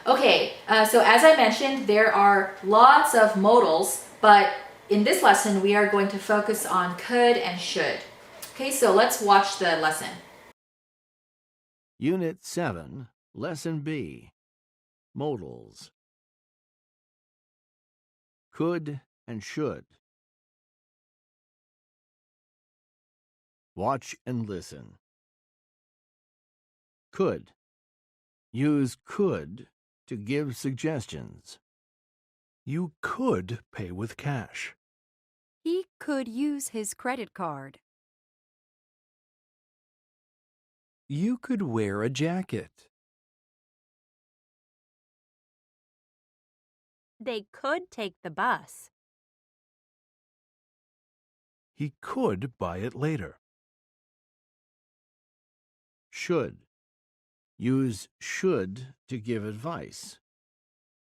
Okay, so as I mentioned, there are lots of modals, but in this lesson, we are going to focus on could and should. Okay, so let's watch the lesson. Unit 7, Lesson B, Modals. Could and should. Watch and listen. Could. Use could to give suggestions. You could pay with cash. He could use his credit card. You could wear a jacket. They could take the bus. He could buy it later. Should. Use should to give advice.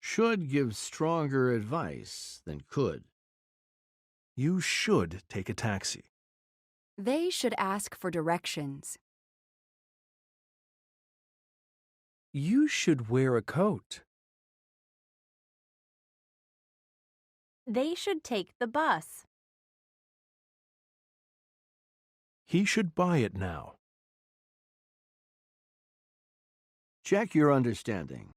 Should give stronger advice than could. You should take a taxi. They should ask for directions. You should wear a coat. They should take the bus. He should buy it now. Check your understanding.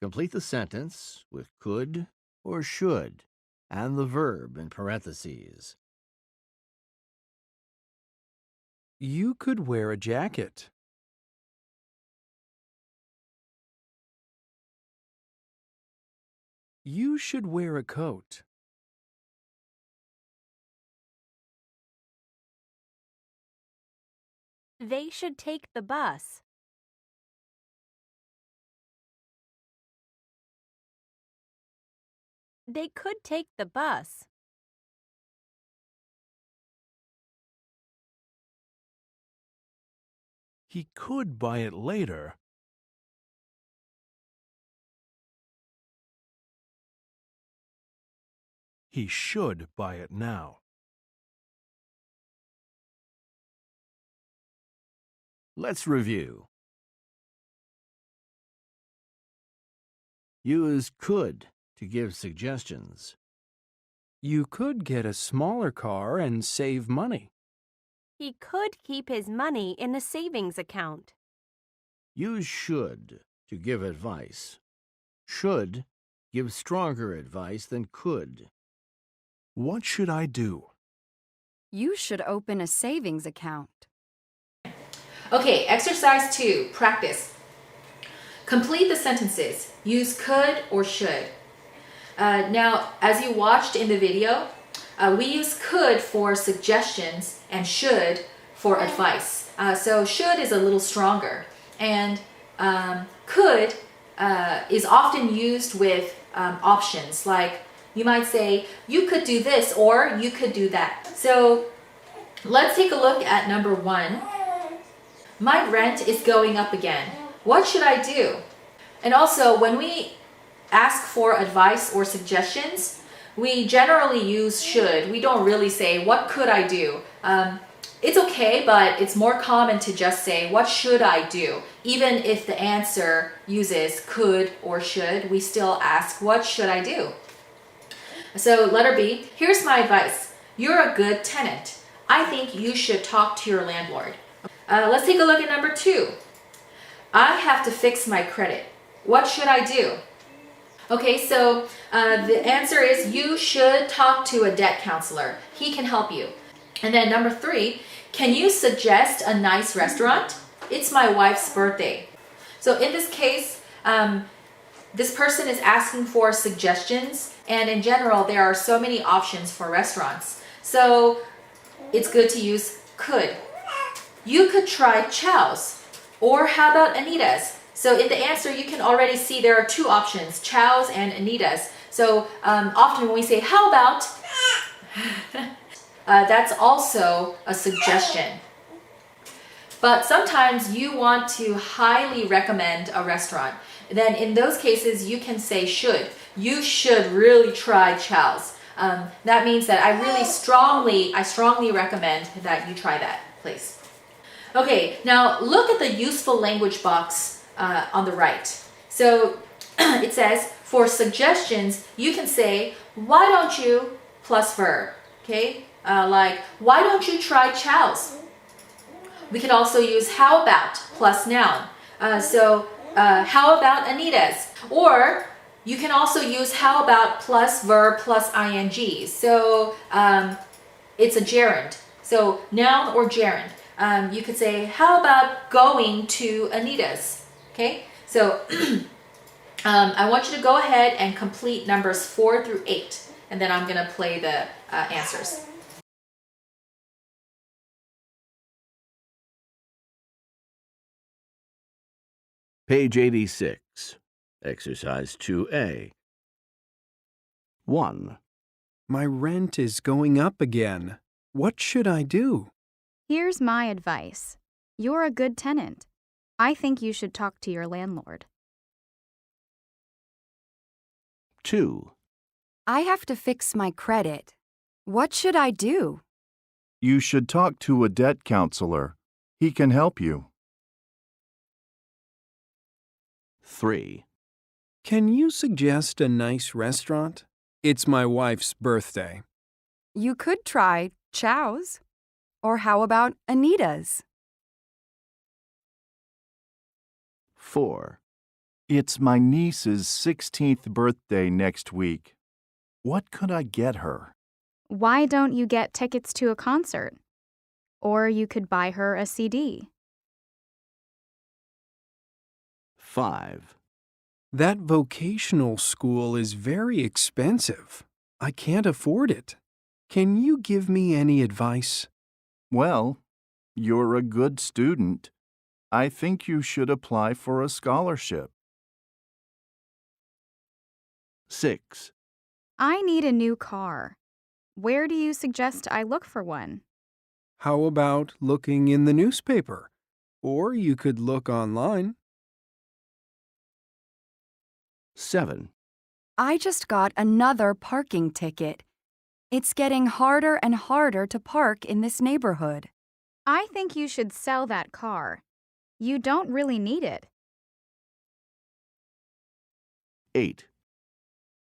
Complete the sentence with could or should and the verb in parentheses. You could wear a jacket. You should wear a coat. They should take the bus. They could take the bus. He could buy it later. He should buy it now. Let's review. Use could to give suggestions. You could get a smaller car and save money. He could keep his money in a savings account. Use should to give advice. Should give stronger advice than could. What should I do? You should open a savings account. Okay, exercise 2, practice. Complete the sentences. Use could or should. Now, as you watched in the video, we use could for suggestions and should for advice. So should is a little stronger, and could is often used with options. Like you might say, you could do this or you could do that. So let's take a look at number 1. My rent is going up again. What should I do? And also, when we ask for advice or suggestions, we generally use should. We don't really say, what could I do? It's okay, but it's more common to just say, what should I do? Even if the answer uses could or should, we still ask, what should I do? So letter B, here's my advice. You're a good tenant. I think you should talk to your landlord. Let's take a look at number 2. I have to fix my credit. What should I do? Okay, so the answer is you should talk to a debt counselor. He can help you. And then number 3, can you suggest a nice restaurant? It's my wife's birthday. So in this case, this person is asking for suggestions, and in general, there are so many options for restaurants. So it's good to use could. You could try Chow's, or how about Anita's? So in the answer, you can already see there are 2 options, Chow's and Anita's. So often when we say, how about, that's also a suggestion. But sometimes you want to highly recommend a restaurant. Then in those cases, you can say should. You should really try Chow's. That means that I strongly recommend that you try that place. Okay, now look at the useful language box on the right. So it says, for suggestions, you can say, why don't you plus verb, okay? Like, why don't you try Chow's? We could also use how about plus noun. How about Anita's? Or you can also use how about plus verb plus ing. So it's a gerund. So noun or gerund. You could say, how about going to Anita's? Okay, so I want you to go ahead and complete numbers 4 through 8, and then I'm going to play the answers. Page 86, Exercise 2A. 1. My rent is going up again. What should I do? Here's my advice. You're a good tenant. I think you should talk to your landlord. 2. I have to fix my credit. What should I do? You should talk to a debt counselor. He can help you. 3. Can you suggest a nice restaurant? It's my wife's birthday. You could try Chow's. Or how about Anita's? 4. It's my niece's 16th birthday next week. What could I get her? Why don't you get tickets to a concert? Or you could buy her a CD. 5. That vocational school is very expensive. I can't afford it. Can you give me any advice? Well, you're a good student. I think you should apply for a scholarship. 6. I need a new car. Where do you suggest I look for one? How about looking in the newspaper? Or you could look online. 7. I just got another parking ticket. It's getting harder and harder to park in this neighborhood. I think you should sell that car. You don't really need it. 8.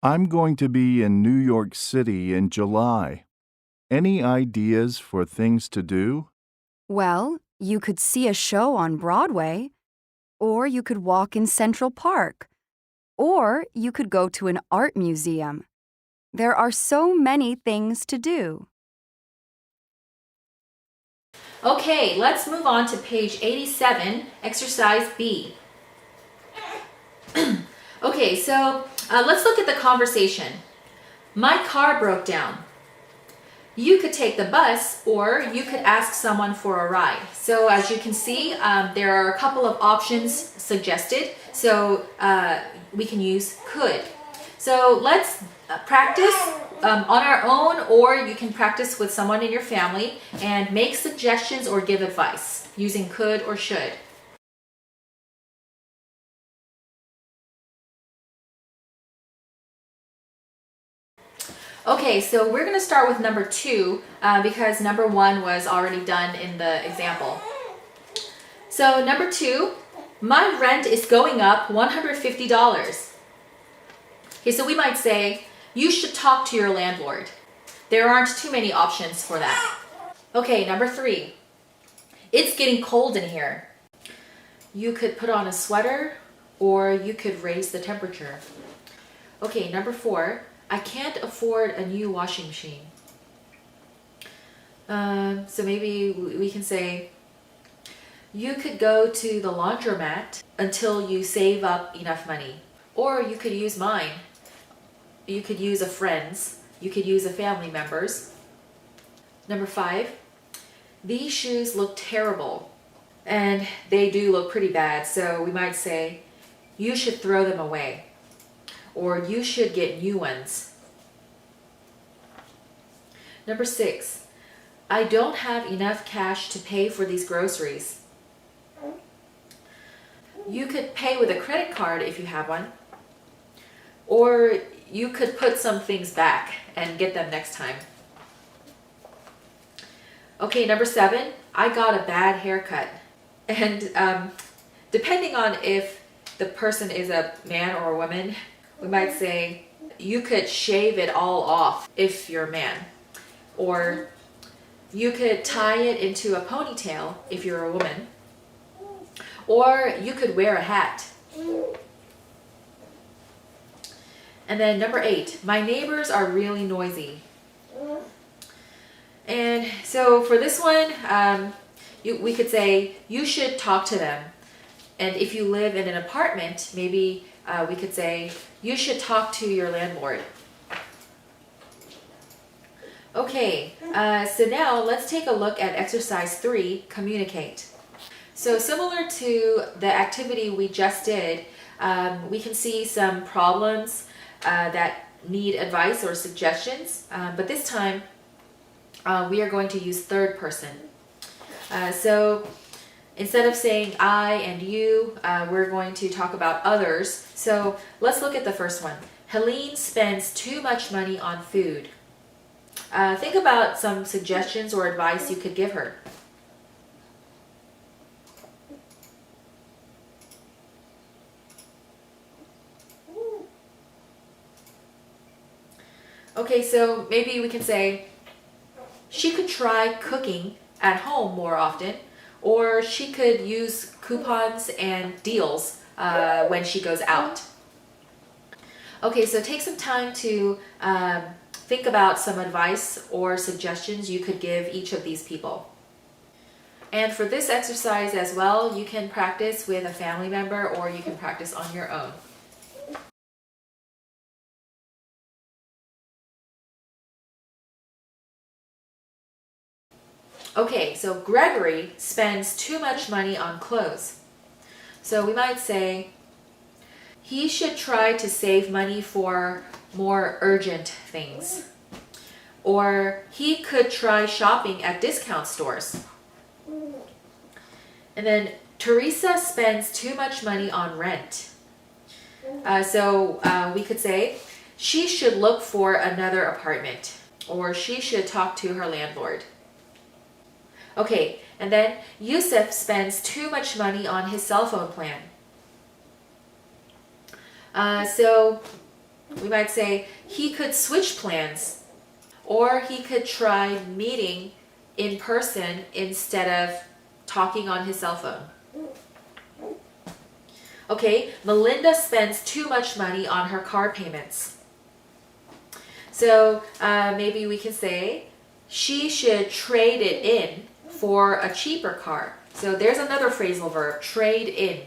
I'm going to be in New York City in July. Any ideas for things to do? Well, you could see a show on Broadway. Or you could walk in Central Park. Or you could go to an art museum. There are so many things to do. Okay, let's move on to page 87, exercise B. Okay, so let's look at the conversation. My car broke down. You could take the bus, or you could ask someone for a ride. So as you can see, there are a couple of options suggested. So we can use could. So let's practice on our own, or you can practice with someone in your family and make suggestions or give advice using could or should. Okay, so we're going to start with number 2 because number 1 was already done in the example. So number 2, my rent is going up $150. Okay, so we might say, you should talk to your landlord. There aren't too many options for that. Okay, number 3, it's getting cold in here. You could put on a sweater, or you could raise the temperature. Okay, number 4, I can't afford a new washing machine. So maybe we can say, you could go to the laundromat until you save up enough money. Or you could use mine. You could use a friend's. You could use a family member's. Number 5, these shoes look terrible. And they do look pretty bad, so we might say, you should throw them away. Or you should get new ones. Number 6, I don't have enough cash to pay for these groceries. You could pay with a credit card if you have one. Or you could put some things back and get them next time. Okay, number 7, I got a bad haircut. And depending on if the person is a man or a woman, we might say, you could shave it all off if you're a man. Or you could tie it into a ponytail if you're a woman. Or you could wear a hat. And then number 8, my neighbors are really noisy. And so for this one, we could say, you should talk to them. And if you live in an apartment, maybe we could say, you should talk to your landlord. Okay, so now let's take a look at exercise 3, communicate. So similar to the activity we just did, we can see some problems that need advice or suggestions, but this time we are going to use third person. So instead of saying I and you, we're going to talk about others. So let's look at the first one. Helene spends too much money on food. Think about some suggestions or advice you could give her. Okay, so maybe we can say, she could try cooking at home more often, or she could use coupons and deals when she goes out. Okay, so take some time to think about some advice or suggestions you could give each of these people. And for this exercise as well, you can practice with a family member or you can practice on your own. Okay, so Gregory spends too much money on clothes. So we might say, he should try to save money for more urgent things. Or he could try shopping at discount stores. And then Teresa spends too much money on rent. So we could say, she should look for another apartment. Or she should talk to her landlord. Okay, and then Yusuf spends too much money on his cell phone plan. So we might say he could switch plans, or he could try meeting in person instead of talking on his cell phone. Okay, Melinda spends too much money on her car payments. So maybe we can say she should trade it in for a cheaper car. So there's another phrasal verb, trade in.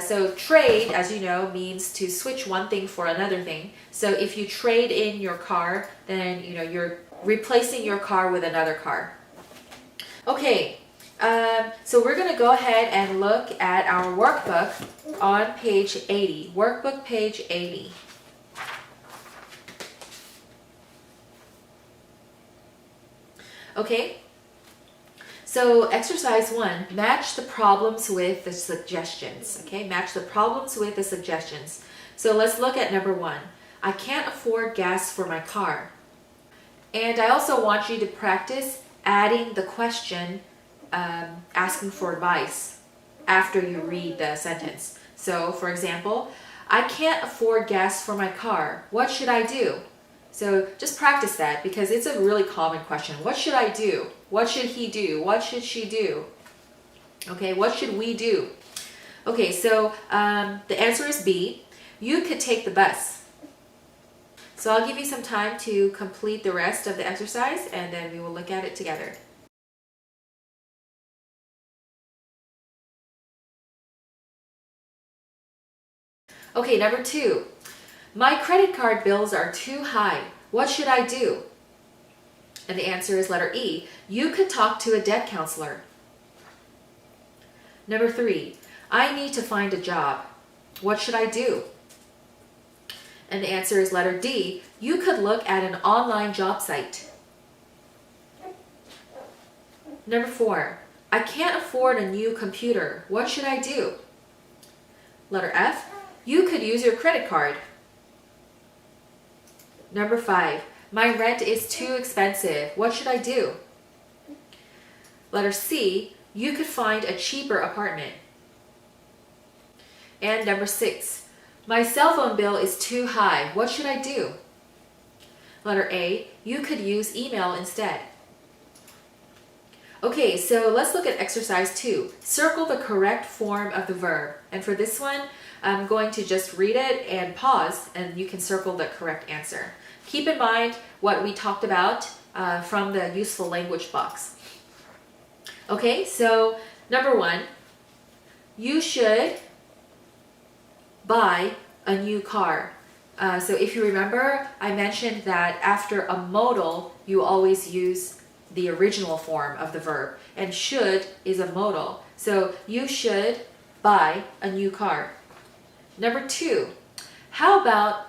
So trade, as you know, means to switch one thing for another thing. So if you trade in your car, then you're replacing your car with another car. Okay, so we're going to go ahead and look at our workbook on page 80. Workbook page 80. Okay. So exercise 1, match the problems with the suggestions. Okay, match the problems with the suggestions. So let's look at number 1. I can't afford gas for my car. And I also want you to practice adding the question, asking for advice after you read the sentence. So for example, I can't afford gas for my car. What should I do? So just practice that because it's a really common question. What should I do? What should he do? What should she do? Okay, what should we do? Okay, so the answer is B. You could take the bus. So I'll give you some time to complete the rest of the exercise and then we will look at it together. Okay, number 2. My credit card bills are too high. What should I do? And the answer is letter E. You could talk to a debt counselor. Number 3. I need to find a job. What should I do? And the answer is letter D. You could look at an online job site. Number 4. I can't afford a new computer. What should I do? Letter F. You could use your credit card. Number 5. My rent is too expensive. What should I do? Letter C. You could find a cheaper apartment. And number 6, my cell phone bill is too high. What should I do? Letter A, you could use email instead. Okay, so let's look at exercise 2. Circle the correct form of the verb. And for this one, I'm going to just read it and pause, and you can circle the correct answer. Keep in mind what we talked about from the useful language box. Okay, so number 1, you should buy a new car. So if you remember, I mentioned that after a modal, you always use the original form of the verb, and should is a modal. So you should buy a new car. Number 2, how about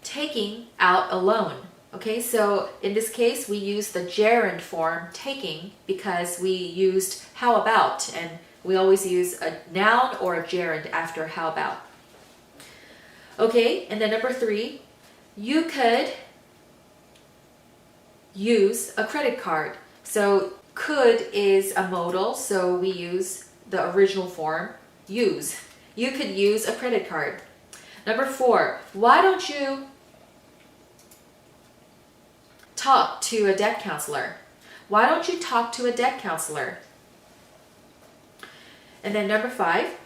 taking out a loan? Okay, so in this case, we use the gerund form taking because we used how about, and we always use a noun or a gerund after how about. Okay, and then number 3, you could use a credit card. So could is a modal, so we use the original form, use. You could use a credit card. Number 4, why don't you talk to a debt counselor? Why don't you talk to a debt counselor? And then number 5,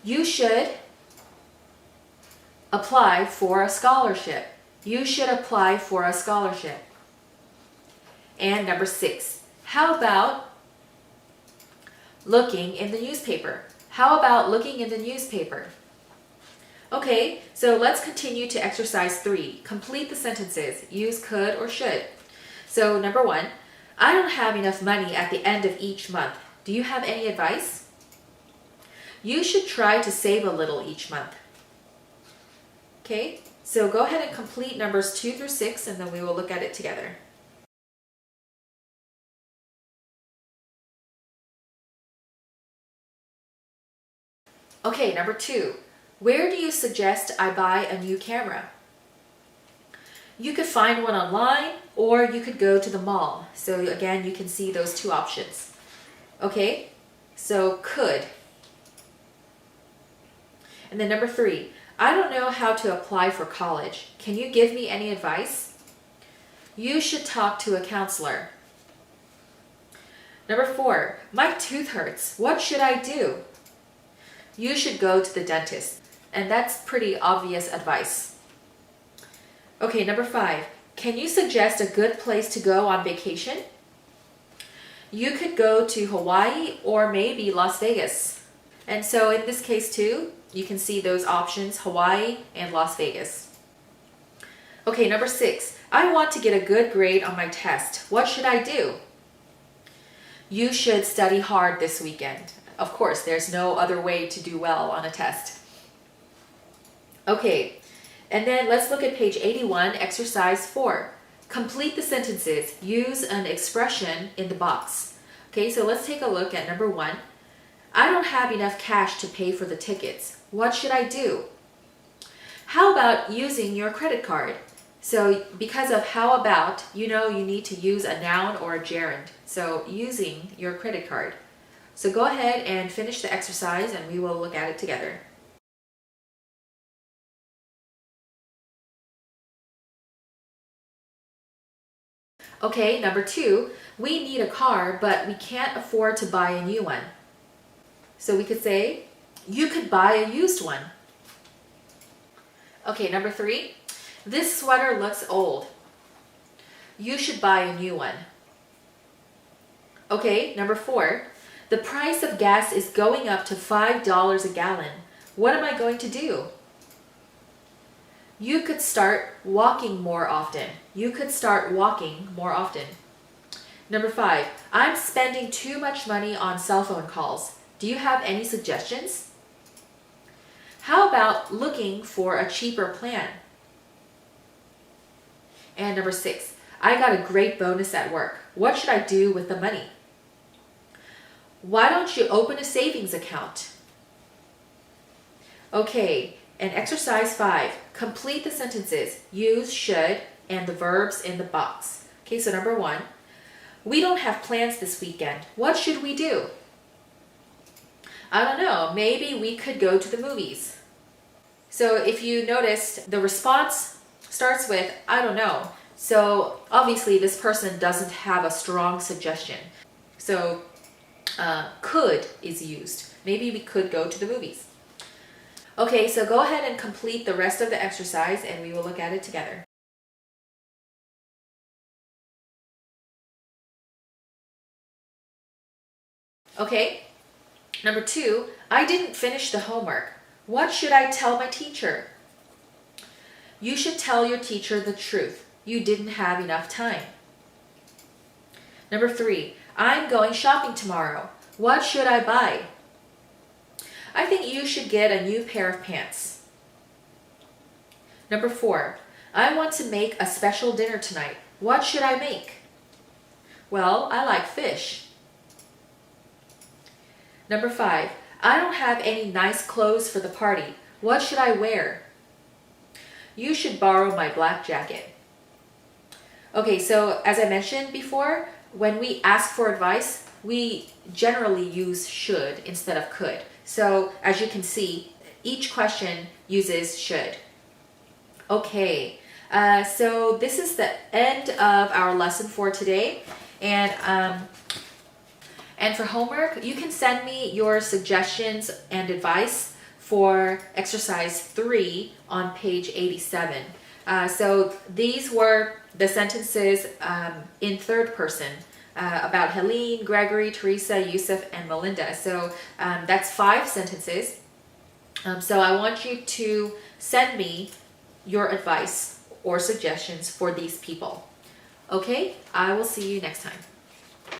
you should apply for a scholarship. You should apply for a scholarship. And number 6, how about looking in the newspaper? How about looking in the newspaper? Okay, so let's continue to exercise 3. Complete the sentences. Use could or should. So number 1, I don't have enough money at the end of each month. Do you have any advice? You should try to save a little each month. Okay, so go ahead and complete numbers 2 through 6, and then we will look at it together. Okay, number 2. Where do you suggest I buy a new camera? You could find one online, or you could go to the mall. So again, you can see those 2 options. Okay, so could. And then number 3. I don't know how to apply for college. Can you give me any advice? You should talk to a counselor. Number 4. My tooth hurts. What should I do? You should go to the dentist. And that's pretty obvious advice. Okay, number 5. Can you suggest a good place to go on vacation? You could go to Hawaii or maybe Las Vegas. And so in this case too, you can see those options, Hawaii and Las Vegas. Okay, number 6. I want to get a good grade on my test. What should I do? You should study hard this weekend. Of course, there's no other way to do well on a test. Okay, and then let's look at page 81, exercise 4. Complete the sentences. Use an expression in the box. Okay, so let's take a look at number 1. I don't have enough cash to pay for the tickets. What should I do? How about using your credit card? So because of how about, you know you need to use a noun or a gerund. So using your credit card. So go ahead and finish the exercise and we will look at it together. Okay, number 2, we need a car, but we can't afford to buy a new one. So we could say, you could buy a used one. Okay, number 3, this sweater looks old. You should buy a new one. Okay, number 4, the price of gas is going up to $5 a gallon. What am I going to do? You could start walking more often. You could start walking more often. Number 5, I'm spending too much money on cell phone calls. Do you have any suggestions? How about looking for a cheaper plan? And number 6, I got a great bonus at work. What should I do with the money? Why don't you open a savings account? Okay, and exercise 5, complete the sentences. Use should and the verbs in the box. Okay, so number 1, we don't have plans this weekend. What should we do? I don't know, maybe we could go to the movies. So if you noticed, the response starts with, I don't know. So obviously this person doesn't have a strong suggestion. So could is used. Maybe we could go to the movies. Okay, so go ahead and complete the rest of the exercise and we will look at it together. Okay, number 2, I didn't finish the homework. What should I tell my teacher? You should tell your teacher the truth. You didn't have enough time. Number 3, I'm going shopping tomorrow. What should I buy? I think you should get a new pair of pants. Number 4, I want to make a special dinner tonight. What should I make? Well, I like fish. Number 5, I don't have any nice clothes for the party. What should I wear? You should borrow my black jacket. Okay, so as I mentioned before, when we ask for advice, we generally use should instead of could. So as you can see, each question uses should. Okay, so this is the end of our lesson for today. And for homework, you can send me your suggestions and advice for exercise 3 on page 87. So these were the sentences in third person about Helene, Gregory, Teresa, Yusuf, and Melinda. So that's 5 sentences. So I want you to send me your advice or suggestions for these people. Okay, I will see you next time.